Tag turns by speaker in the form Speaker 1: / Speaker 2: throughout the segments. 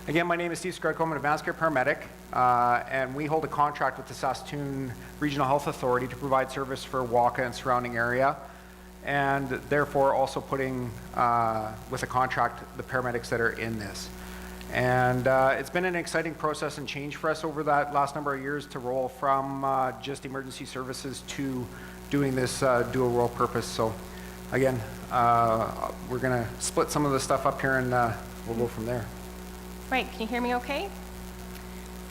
Speaker 1: Again, my name is Steve Skowordko. I'm an advanced care paramedic, and we hold a contract with the Saskatoon Regional Health Authority to provide service for Wakaw and surrounding area, and therefore also putting with a contract the paramedics that are in this. And it's been an exciting process and change for us over that last number of years to roll from just emergency services to doing this dual role purpose. So again, we're going to split some of the stuff up here and we'll go from there.
Speaker 2: Right, can you hear me okay?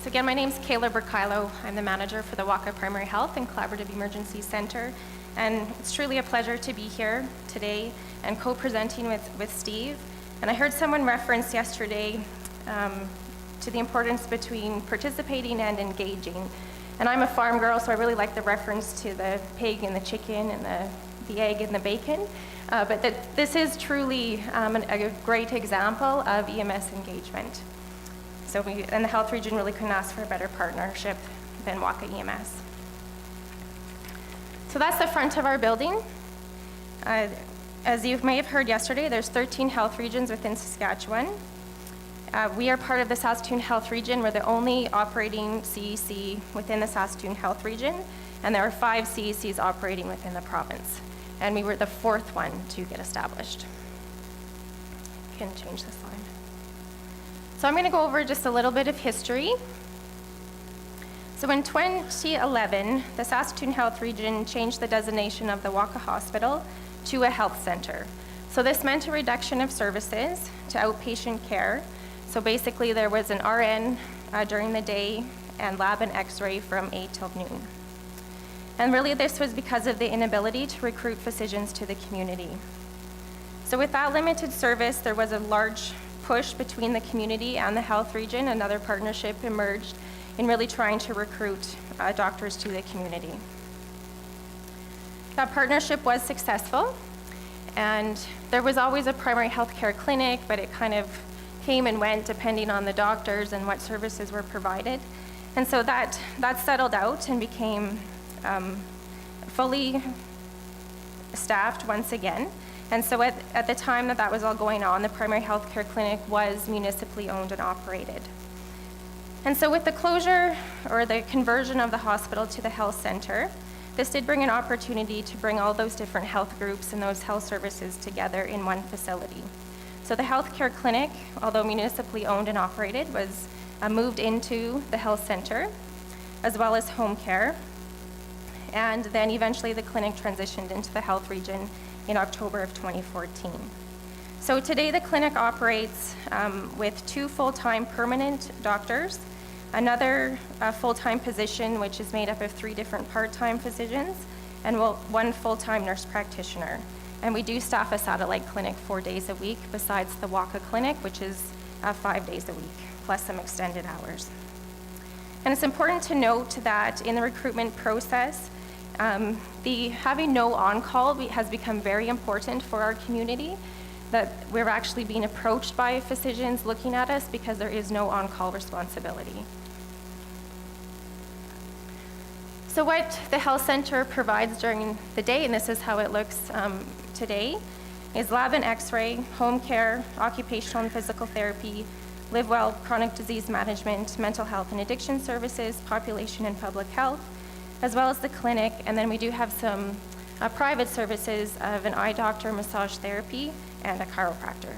Speaker 2: So again, my name's Kayla Burechailo. I'm the manager for the Wakaw Primary Health and Collaborative Emergency Center. And it's truly a pleasure to be here today and co-presenting with Steve. And I heard someone reference yesterday to the importance between participating and engaging. And I'm a farm girl, so I really like the reference to the pig and the chicken and the egg and the bacon. But this is truly a great example of EMS engagement. So and the health region really couldn't ask for a better partnership than Wakaw EMS. So that's the front of our building. As you may have heard yesterday, there's 13 health regions within Saskatchewan. We are part of the Saskatoon Health Region. We're the only operating CEC within the Saskatoon Health Region, and there are 5 CECs operating within the province. And we were the 4th one to get established. You can change the slide. So I'm going to go over just a little bit of history. So in 2011, the Saskatoon Health Region changed the designation of the Wakaw Hospital to a health center. So this meant a reduction of services to outpatient care. So basically there was an RN during the day and lab and x-ray from 8 till noon. And really this was because of the inability to recruit physicians to the community. So with that limited service, there was a large push between the community and the health region. Another partnership emerged in really trying to recruit doctors to the community. That partnership was successful, and there was always a primary health care clinic, but it kind of came and went depending on the doctors and what services were provided. And so that settled out and became fully staffed once again. And so at the time that was all going on, the primary health care clinic was municipally owned and operated. And so with the closure or the conversion of the hospital to the health center, this did bring an opportunity to bring all those different health groups and those health services together in one facility. So the healthcare clinic, although municipally owned and operated, was moved into the health center, as well as home care. And then eventually the clinic transitioned into the health region in October of 2014. So today the clinic operates with 2 full-time permanent doctors, another full-time position which is made up of 3 different part-time physicians, and 1 full-time nurse practitioner. And we do staff a satellite clinic 4 days a week besides the Wakaw clinic, which is 5 days a week, plus some extended hours. And it's important to note that in the recruitment process, having no on-call has become very important for our community, that we're actually being approached by physicians looking at us because there is no on-call responsibility. So what the health center provides during the day, and this is how it looks today, is lab and x-ray, home care, occupational and physical therapy, live well, chronic disease management, mental health and addiction services, population and public health, as well as the clinic. And then we do have some private services of an eye doctor, massage therapy, and a chiropractor.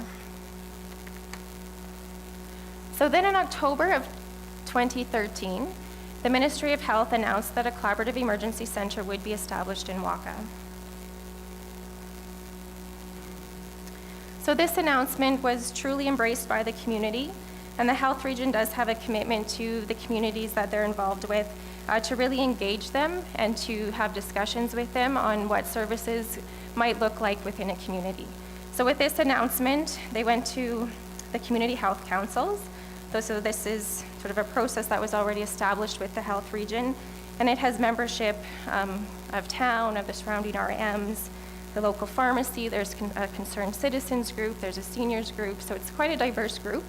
Speaker 2: So then in October of 2013, the Ministry of Health announced that a collaborative emergency center would be established in Wakaw. So this announcement was truly embraced by the community, and the health region does have a commitment to the communities that they're involved with to really engage them and to have discussions with them on what services might look like within a community. So with this announcement, they went to the community health councils. So this is sort of a process that was already established with the health region, and it has membership of town, of the surrounding RMs, the local pharmacy, there's a concerned citizens group, there's a seniors group, so it's quite a diverse group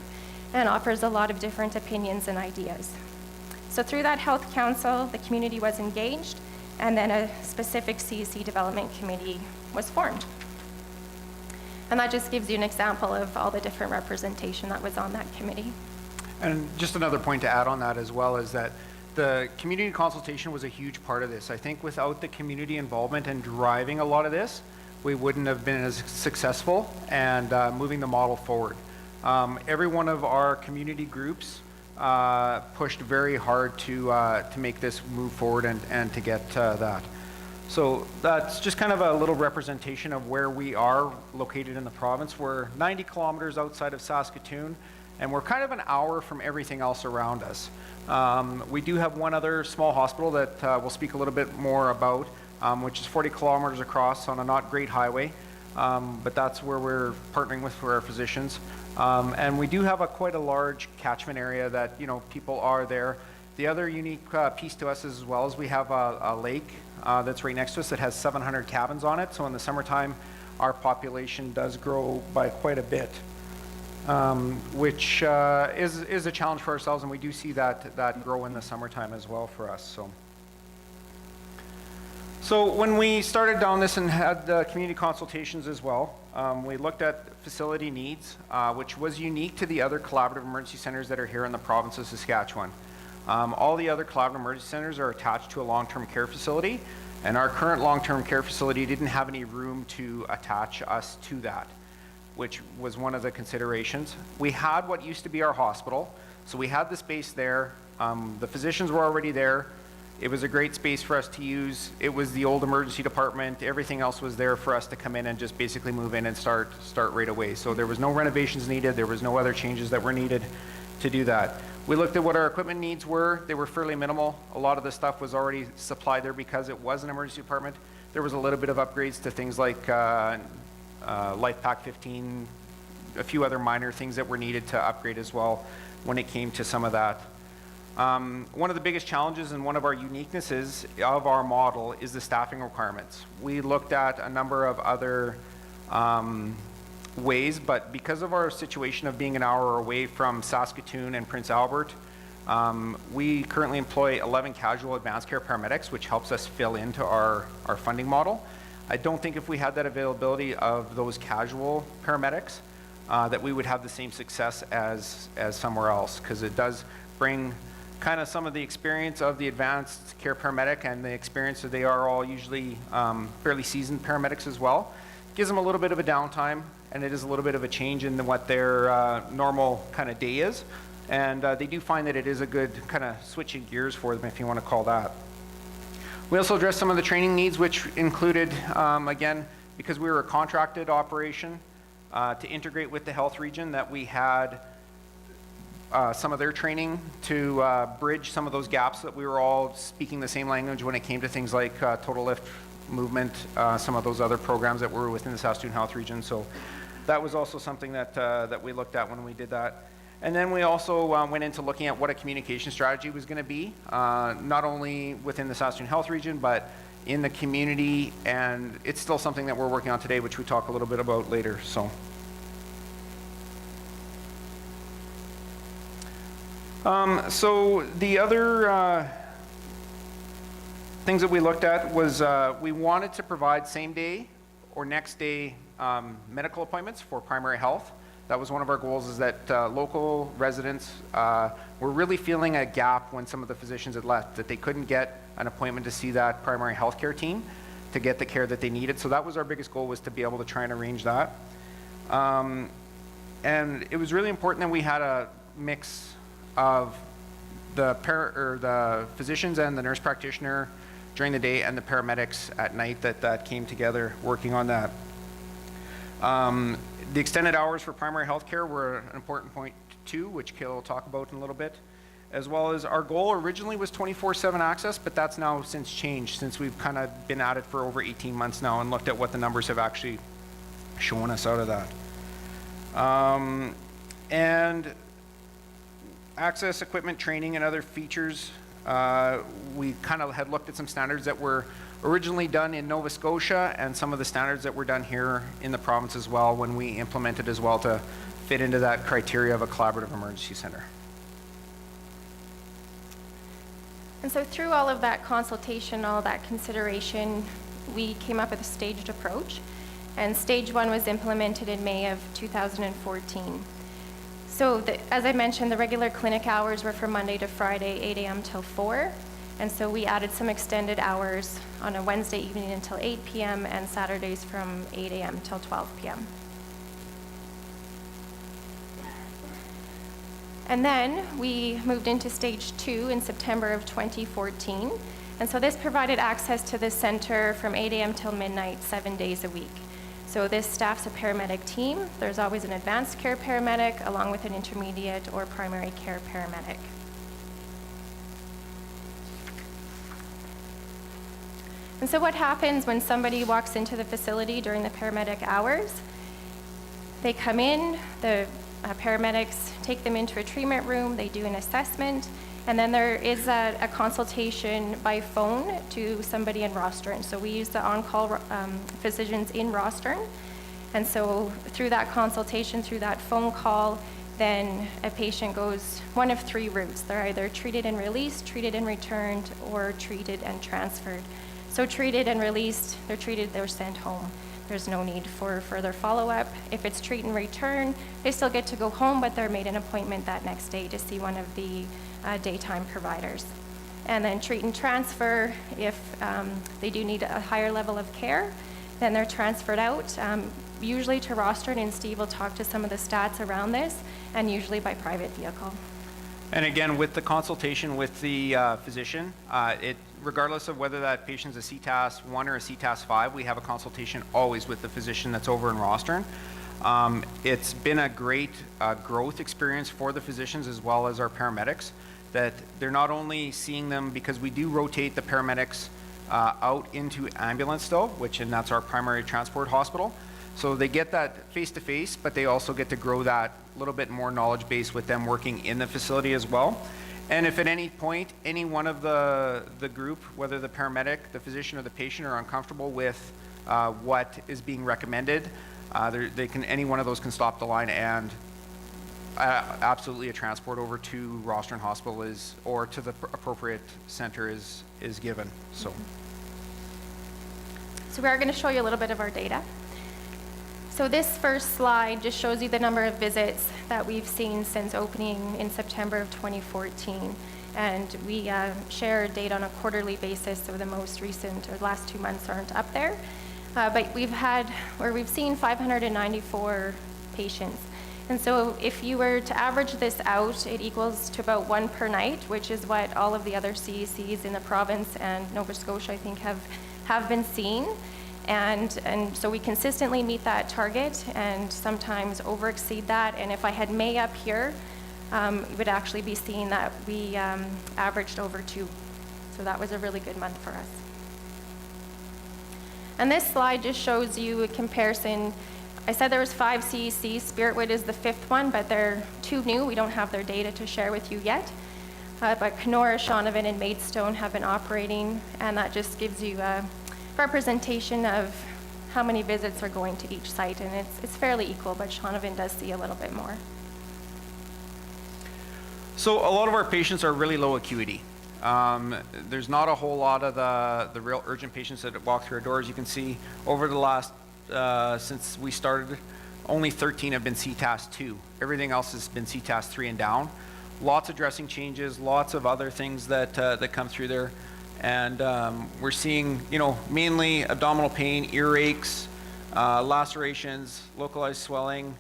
Speaker 2: and offers a lot of different opinions and ideas. So through that health council, the community was engaged, and then a specific CEC development committee was formed. And that just gives you an example of all the different representation that was on that committee.
Speaker 1: And just another point to add on that as well is that the community consultation was a huge part of this. I think without the community involvement and driving a lot of this, we wouldn't have been as successful and moving the model forward. Every one of our community groups pushed very hard to make this move forward and to get that. So that's just kind of a little representation of where we are located in the province. We're 90 kilometers outside of Saskatoon, and we're kind of an hour from everything else around us. We do have one other small hospital that we'll speak a little bit more about, which is 40 kilometers across on a not great highway, but that's where we're partnering with for our physicians. And we do have quite a large catchment area that, you know, people are there. The other unique piece to us as well is we have a lake that's right next to us that has 700 cabins on it. So in the summertime, our population does grow by quite a bit, which is a challenge for ourselves, and we do see that grow in the summertime as well for us. So when we started down this and had the community consultations as well, we looked at facility needs, which was unique to the other collaborative emergency centers that are here in the province of Saskatchewan. All the other collaborative emergency centers are attached to a long-term care facility, and our current long-term care facility didn't have any room to attach us to that, which was one of the considerations. We had what used to be our hospital, so we had the space there. The physicians were already there. It was a great space for us to use. It was the old emergency department. Everything else was there for us to come in and just basically move in and start right away. So there was no renovations needed. There was no other changes that were needed to do that. We looked at what our equipment needs were. They were fairly minimal. A lot of the stuff was already supplied there because it was an emergency department. There was a little bit of upgrades to things like Life Pack 15, a few other minor things that were needed to upgrade as well when it came to some of that. One of the biggest challenges and one of our uniquenesses of our model is the staffing requirements. We looked at a number of other ways, but because of our situation of being an hour away from Saskatoon and Prince Albert, we currently employ 11 casual advanced care paramedics, which helps us fill into our funding model. I don't think if we had that availability of those casual paramedics, that we would have the same success as somewhere else, because it does bring kind of some of the experience of the advanced care paramedic and the experience that they are all usually fairly seasoned paramedics as well. Gives them a little bit of a downtime, and it is a little bit of a change in what their normal kind of day is. And they do find that it is a good kind of switching gears for them, if you want to call that. We also addressed some of the training needs, which included, again, because we were a contracted operation, to integrate with the health region, that we had some of their training to bridge some of those gaps, that we were all speaking the same language when it came to things like total lift movement, some of those other programs that were within the Saskatoon Health region. So that was also something that we looked at when we did that. And then we also went into looking at what a communication strategy was going to be, not only within the Saskatoon Health region, but in the community, and it's still something that we're working on today, which we talk a little bit about later. So the other things that we looked at was we wanted to provide same day or next day medical appointments for primary health. That was one of our goals, is that local residents were really feeling a gap when some of the physicians had left, that they couldn't get an appointment to see that primary health care team to get the care that they needed. So that was our biggest goal, was to be able to try and arrange that. And it was really important that we had a mix of the physicians and the nurse practitioner during the day and the paramedics at night that came together working on that. The extended hours for primary health care were an important point too, which Kayla will talk about in a little bit, as well as our goal originally was 24/7 access, but that's now since changed, since we've kind of been at it for over 18 months now and looked at what the numbers have actually shown us out of that. And access, equipment, training, and other features, we kind of had looked at some standards that were originally done in Nova Scotia and some of the standards that were done here in the province as well, when we implemented as well to fit into that criteria of a collaborative emergency center.
Speaker 2: And so through all of that consultation, all that consideration, we came up with a staged approach. And stage one was implemented in May of 2014. So as I mentioned, the regular clinic hours were from Monday to Friday, 8 a.m. till 4. And so we added some extended hours on a Wednesday evening until 8 p.m. and Saturdays from 8 a.m. till 12 p.m. And then we moved into stage 2 in September of 2014. And so this provided access to the center from 8 a.m. till midnight, 7 days a week. So this staff's a paramedic team. There's always an advanced care paramedic along with an intermediate or primary care paramedic. And so what happens when somebody walks into the facility during the paramedic hours? They come in, the paramedics take them into a treatment room, they do an assessment, and then there is a consultation by phone to somebody in Rostern. So we use the on-call physicians in Rostern. And so through that consultation, through that phone call, then a patient goes one of 3 routes. They're either treated and released, treated and returned, or treated and transferred. So treated and released, they're treated, they're sent home. There's no need for further follow-up. If it's treat and return, they still get to go home, but they're made an appointment that next day to see one of the daytime providers. And then treat and transfer, if they do need a higher level of care, then they're transferred out, usually to Rostern, and Steve will talk to some of the stats around this, and usually by private vehicle.
Speaker 1: And again, with the consultation with the physician, regardless of whether that patient's a CTAS 1 or a CTAS 5, we have a consultation always with the physician that's over in Rostern. It's been a great growth experience for the physicians as well as our paramedics, that they're not only seeing them, because we do rotate the paramedics out into ambulance still, and that's our primary transport hospital. So they get that face-to-face, but they also get to grow that little bit more knowledge base with them working in the facility as well. And if at any point, any one of the group, whether the paramedic, the physician, or the patient are uncomfortable with what is being recommended, any one of those can stop the line, and absolutely a transport over to Rostern Hospital or to the appropriate center is given. So
Speaker 2: we are going to show you a little bit of our data. So this first slide just shows you the number of visits that we've seen since opening in September of 2014. And we share data on a quarterly basis, so the most recent or last 2 months aren't up there. But we've seen 594 patients. And so if you were to average this out, it equals to about 1 per night, which is what all of the other CECs in the province and Nova Scotia, I think, have been seeing. And so we consistently meet that target and sometimes over exceed that. And if I had May up here, it would actually be seeing that we averaged over 2. So that was a really good month for us. And this slide just shows you a comparison. I said there was 5 CECs. Spiritwood is the 5th one, but they're 2 new. We don't have their data to share with you yet. But Kenora, Shaunavon, and Maidstone have been operating, and that just gives you a representation of how many visits are going to each site, and it's fairly equal, but Shaunavon does see a little bit more.
Speaker 1: So a lot of our patients are really low acuity. There's not a whole lot of the real urgent patients that walk through our doors. You can see over the last, since we started, only 13 have been CTAS 2. Everything else has been CTAS 3 and down. Lots of dressing changes, lots of other things that come through there. And we're seeing, mainly abdominal pain, earaches, lacerations, localized swelling,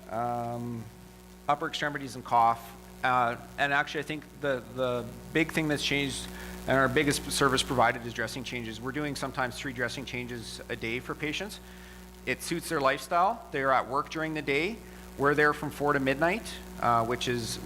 Speaker 1: upper extremities, and cough. And actually, I think the big thing that's changed, and our biggest service provided, is dressing changes. We're doing sometimes 3 dressing changes a day for patients. It suits their lifestyle. They're at work during the day. We're there from 4 to midnight, which is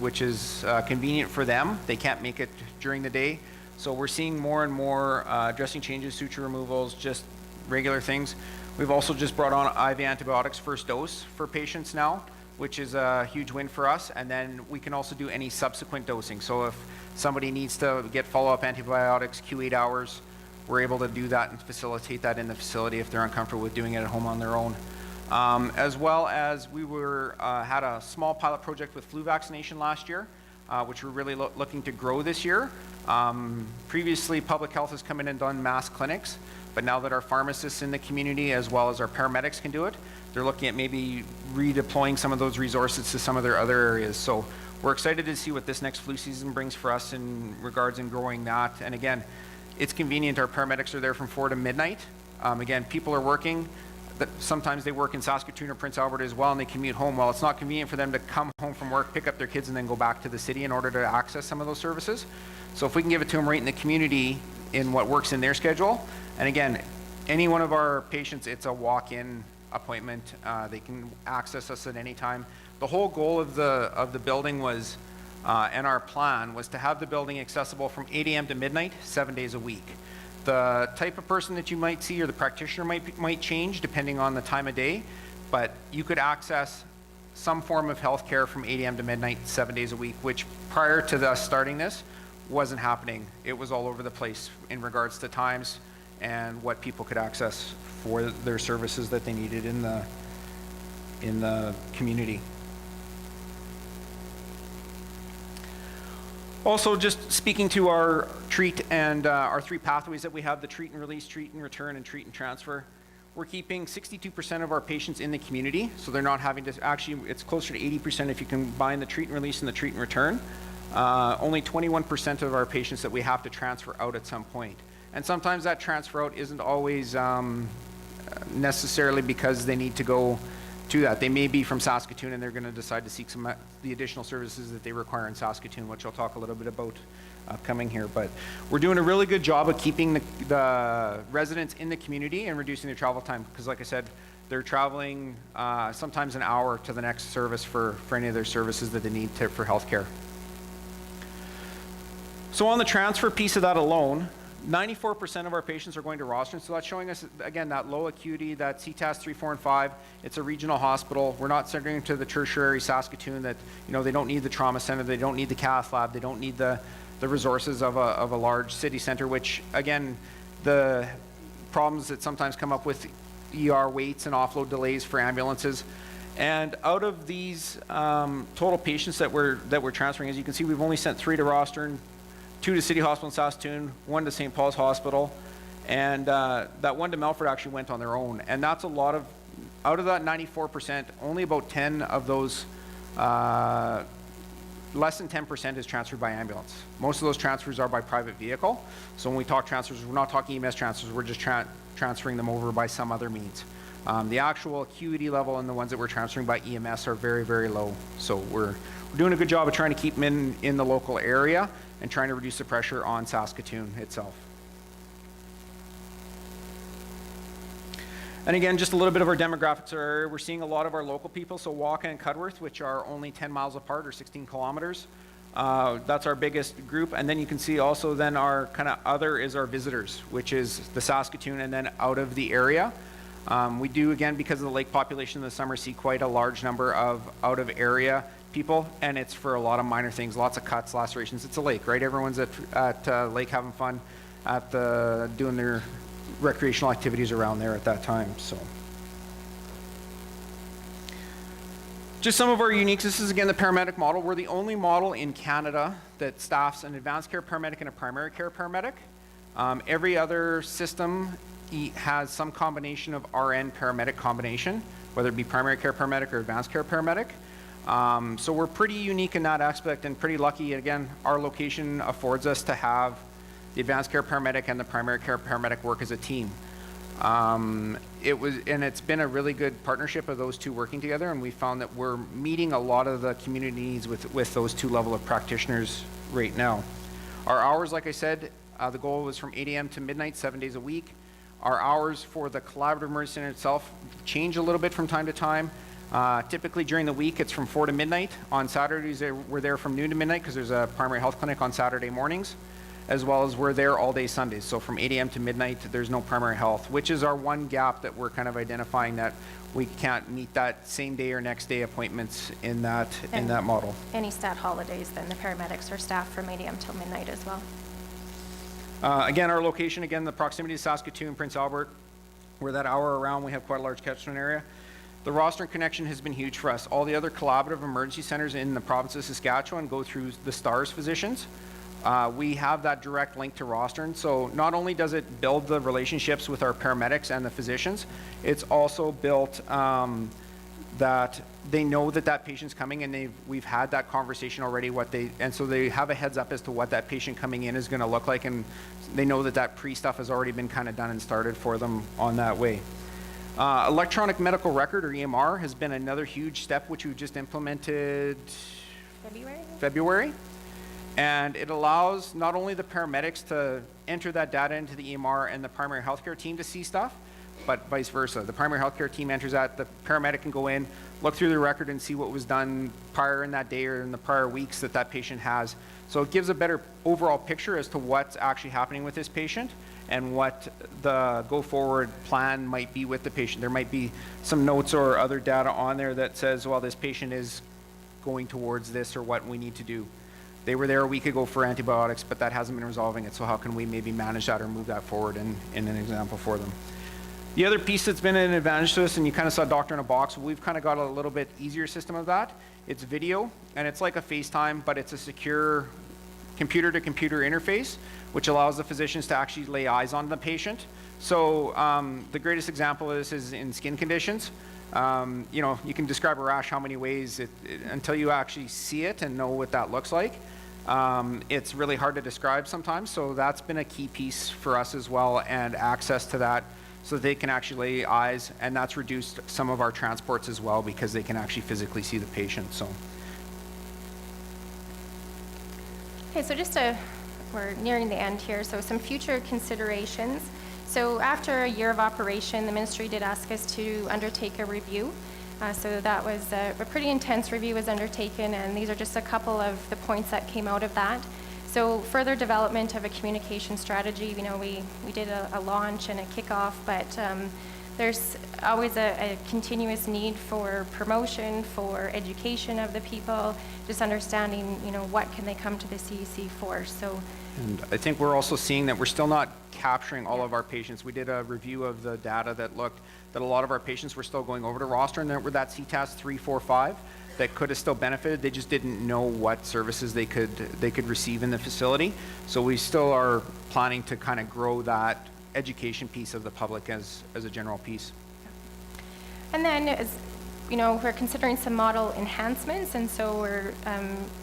Speaker 1: convenient for them. They can't make it during the day. So we're seeing more and more dressing changes, suture removals, just regular things. We've also just brought on IV antibiotics first dose for patients now, which is a huge win for us. And then we can also do any subsequent dosing. So if somebody needs to get follow-up antibiotics Q8 hours, we're able to do that and facilitate that in the facility if they're uncomfortable with doing it at home on their own. As well as we had a small pilot project with flu vaccination last year, which we're really looking to grow this year. Previously, public health has come in and done mass clinics, but now that our pharmacists in the community as well as our paramedics can do it, they're looking at maybe redeploying some of those resources to some of their other areas. So we're excited to see what this next flu season brings for us in regards in growing that. And again, it's convenient. Our paramedics are there from 4 to midnight. Again, people are working. Sometimes they work in Saskatoon or Prince Albert as well, and they commute home. Well, it's not convenient for them to come home from work, pick up their kids, and then go back to the city in order to access some of those services. So if we can give it to them right in the community in what works in their schedule, and again, any one of our patients, it's a walk-in appointment. They can access us at any time. The whole goal of the building was, and our plan was to have the building accessible from 8 a.m. to midnight, 7 days a week. The type of person that you might see or the practitioner might change depending on the time of day, but you could access some form of health care from 8 a.m. to midnight, 7 days a week, which prior to us starting this wasn't happening. It was all over the place in regards to times and what people could access for their services that they needed in the community. Also, just speaking to our treat and our 3 pathways that we have, the treat and release, treat and return, and treat and transfer. We're keeping 62% of our patients in the community, so they're not having to, actually it's closer to 80% if you combine the treat and release and the treat and return. Only 21% of our patients that we have to transfer out at some point. And sometimes that transfer out isn't always necessarily because they need to go to that. They may be from Saskatoon and they're going to decide to seek some the additional services that they require in Saskatoon, which I'll talk a little bit about upcoming here. But we're doing a really good job of keeping the residents in the community and reducing their travel time, because like I said, they're traveling sometimes an hour to the next service for any of their services that they need for healthcare. So on the transfer piece of that alone, 94% of our patients are going to rostering, so that's showing us, again, that low acuity, that CTAS 3, 4, and 5. It's a regional hospital. We're not sending to the tertiary Saskatoon that, you know, they don't need the trauma center, they don't need the cath lab, they don't need the resources of a large city center, which, again, the problems that sometimes come up with ER waits and offload delays for ambulances. And out of these total patients that we're transferring, as you can see, we've only sent 3 to Rostern, 2 to City Hospital in Saskatoon, 1 to St. Paul's Hospital, and that 1 to Melfort actually went on their own. And that's a lot of, out of that 94%, only about 10 of those, less than 10% is transferred by ambulance. Most of those transfers are by private vehicle. So when we talk transfers, we're not talking EMS transfers, we're just transferring them over by some other means. The actual acuity level and the ones that we're transferring by EMS are very, very low. So we're doing a good job of trying to keep them in the local area and trying to reduce the pressure on Saskatoon itself. And again, just a little bit of our demographics. We're seeing a lot of our local people, so Wakaw and Cudworth, which are only 10 miles apart or 16 kilometers. That's our biggest group. And then you can see also then our kind of other is our visitors, which is the Saskatoon and then out of the area. We do, again, because of the lake population in the summer, see quite a large number of out of area people, and it's for a lot of minor things, lots of cuts, lacerations. It's a lake, right? Everyone's at lake having fun, at doing their recreational activities around there at that time. So, just some of our uniques. This is again the paramedic model. We're the only model in Canada that staffs an advanced care paramedic and a primary care paramedic. Every other system has some combination of RN paramedic combination, whether it be primary care paramedic or advanced care paramedic. So we're pretty unique in that aspect and pretty lucky. Again, our location affords us to have the advanced care paramedic and the primary care paramedic work as a team. It's been a really good partnership of those two working together, and we found that we're meeting a lot of the community needs with those 2 level of practitioners right now. Our hours, like I said, the goal was from 8 a.m. to midnight, 7 days a week. Our hours for the collaborative emergency center itself change a little bit from time to time. Typically during the week, it's from 4 to midnight. On Saturdays, we're there from noon to midnight because there's a primary health clinic on Saturday mornings, as well as we're there all day Sundays. So from 8 a.m. to midnight, there's no primary health, which is our one gap that we're kind of identifying, that we can't meet that same day or next day appointments in that model.
Speaker 2: Any stat holidays, then the paramedics are staffed from 8 a.m. till midnight as well.
Speaker 1: Again, our location, again, the proximity to Saskatoon, Prince Albert, we're that hour around, we have quite a large catchment area. The Rostern connection has been huge for us. All the other collaborative emergency centers in the province of Saskatchewan go through the STARS physicians. we have that direct link to rostering. So not only does it build the relationships with our paramedics and the physicians, it's also built that they know that that patient's coming, and we've had that conversation already, and so they have a heads up as to what that patient coming in is going to look like, and they know that that pre-stuff has already been kind of done and started for them on that way. Electronic medical record, or EMR, has been another huge step which we've just implemented February. And it allows not only the paramedics to enter that data into the EMR and the primary healthcare team to see stuff, but vice versa. The primary healthcare team enters that, the paramedic can go in, look through the record and see what was done prior in that day or in the prior weeks that that patient has. So it gives a better overall picture as to what's actually happening with this patient and what the go-forward plan might be with the patient. There might be some notes or other data on there that says, well, this patient is going towards this or what we need to do. They were there a week ago for antibiotics, but that hasn't been resolving it, so how can we maybe manage that or move that forward in an example for them? The other piece that's been an advantage to us, and you kind of saw Doctor in a Box, we've kind of got a little bit easier system of that. It's video, and it's like a FaceTime, but it's a secure computer-to-computer interface, which allows the physicians to actually lay eyes on the patient. So the greatest example of this is in skin conditions. You know, you can describe a rash how many ways until you actually see it and know what that looks like. It's really hard to describe sometimes, so that's been a key piece for us as well, and access to that so that they can actually lay eyes, and that's reduced some of our transports as well because they can actually physically see the patient. So.
Speaker 2: Okay, so we're nearing the end here, so some future considerations. So after a year of operation, the ministry did ask us to undertake a review. So that was a pretty intense review was undertaken, and these are just a couple of the points that came out of that. So further development of a communication strategy, you know, we did a launch and a kickoff, but there's always a continuous need for promotion, for education of the people, just understanding, you know, what can they come to the CEC for. So.
Speaker 1: And I think we're also seeing that we're still not capturing all of our patients. We did a review of the data that looked that a lot of our patients were still going over to roster, and there were that CTAS 3, 4, 5 that could have still benefited. They just didn't know what services they could receive in the facility. So we still are planning to kind of grow that education piece of the public as a general piece.
Speaker 2: And then, as you know, we're considering some model enhancements, and so we're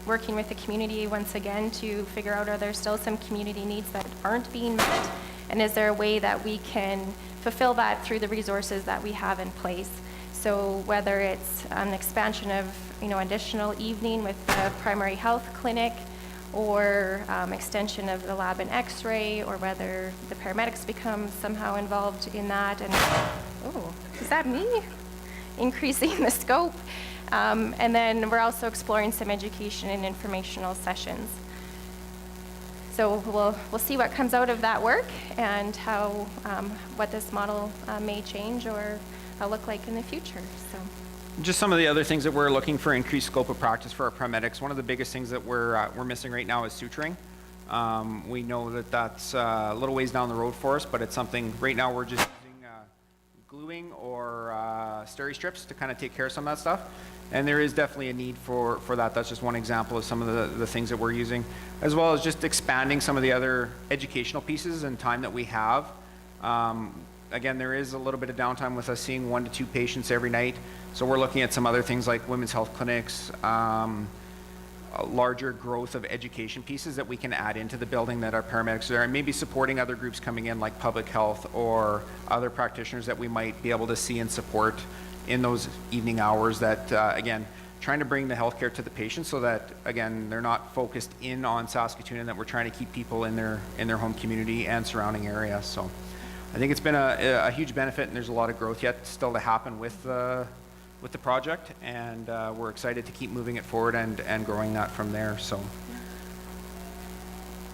Speaker 2: working with the community once again to figure out, are there still some community needs that aren't being met, and is there a way that we can fulfill that through the resources that we have in place? So whether it's an expansion of, you know, additional evening with the primary health clinic, or extension of the lab and x-ray, or whether the paramedics become somehow involved in that. And oh, is that me? Increasing the scope. And then we're also exploring some education and informational sessions. So we'll see what comes out of that work and how what this model may change or look like in the future. So.
Speaker 1: Just some of the other things that we're looking for increased scope of practice for our paramedics. One of the biggest things that we're missing right now is suturing. We know that that's a little ways down the road for us, but it's something right now we're just using gluing or steri strips to kind of take care of some of that stuff. And there is definitely a need for that. That's just one example of some of the things that we're using, as well as just expanding some of the other educational pieces and time that we have. Again, there is a little bit of downtime with us seeing 1 to 2 patients every night. So we're looking at some other things like women's health clinics, a larger growth of education pieces that we can add into the building that our paramedics are, and maybe supporting other groups coming in like public health or other practitioners that we might be able to see and support in those evening hours that, again, trying to bring the healthcare to the patient so that, again, they're not focused in on Saskatoon, and that we're trying to keep people in their home community and surrounding area. So I think it's been a huge benefit, and there's a lot of growth yet still to happen with the project, and we're excited to keep moving it forward and growing that from there. So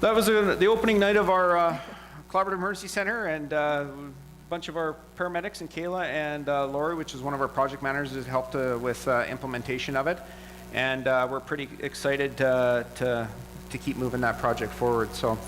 Speaker 1: that was the opening night of our Collaborative Emergency Center, and a bunch of our paramedics and Kayla and Lori, which is one of our project managers, has helped with implementation of it, and we're pretty excited to keep moving that project forward. So